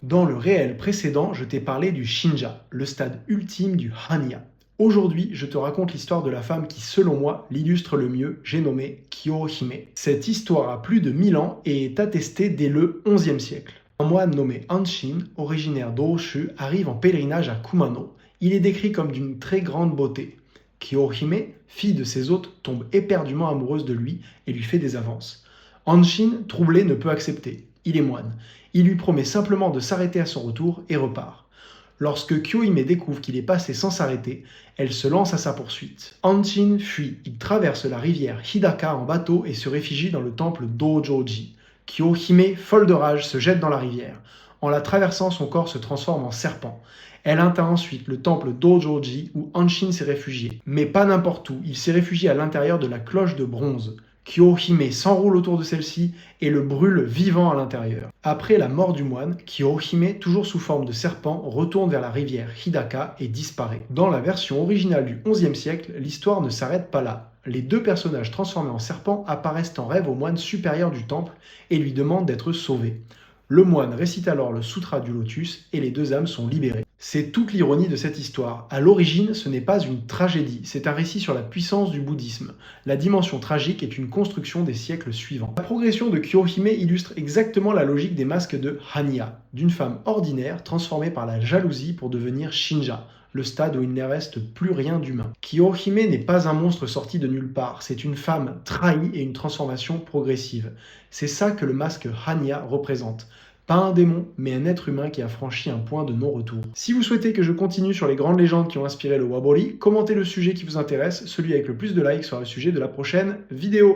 Dans le réel précédent, je t'ai parlé du Shinja, le stade ultime du Hanya. Aujourd'hui, je te raconte l'histoire de la femme qui, selon moi, l'illustre le mieux, j'ai nommé Kyohime. Cette histoire a plus de 1000 ans et est attestée dès le XIe siècle. Un moine nommé Hanshin, originaire d'Oshu, arrive en pèlerinage à Kumano. Il est décrit comme d'une très grande beauté. Kyohime, fille de ses hôtes, tombe éperdument amoureuse de lui et lui fait des avances. Hanshin, troublé, ne peut accepter. Il est moine. Il lui promet simplement de s'arrêter à son retour et repart. Lorsque Kyohime découvre qu'il est passé sans s'arrêter, elle se lance à sa poursuite. Hanshin fuit. Il traverse la rivière Hidaka en bateau et se réfugie dans le temple Dojoji. Kyohime, folle de rage, se jette dans la rivière. En la traversant, son corps se transforme en serpent. Elle atteint ensuite le temple Dojoji où Hanshin s'est réfugié. Mais pas n'importe où, il s'est réfugié à l'intérieur de la cloche de bronze. Kyohime s'enroule autour de celle-ci et le brûle vivant à l'intérieur. Après la mort du moine, Kyohime, toujours sous forme de serpent, retourne vers la rivière Hidaka et disparaît. Dans la version originale du XIe siècle, l'histoire ne s'arrête pas là. Les deux personnages transformés en serpent apparaissent en rêve au moine supérieur du temple et lui demandent d'être sauvés. Le moine récite alors le Sutra du Lotus et les deux âmes sont libérées. C'est toute l'ironie de cette histoire. À l'origine, ce n'est pas une tragédie, c'est un récit sur la puissance du bouddhisme. La dimension tragique est une construction des siècles suivants. La progression de Kyohime illustre exactement la logique des masques de Hanya, d'une femme ordinaire transformée par la jalousie pour devenir Shinja, le stade où il ne reste plus rien d'humain. Kyohime n'est pas un monstre sorti de nulle part, c'est une femme trahie et une transformation progressive. C'est ça que le masque Hanya représente. Pas un démon, mais un être humain qui a franchi un point de non-retour. Si vous souhaitez que je continue sur les grandes légendes qui ont inspiré le Wabori, commentez le sujet qui vous intéresse, celui avec le plus de likes sera le sujet de la prochaine vidéo.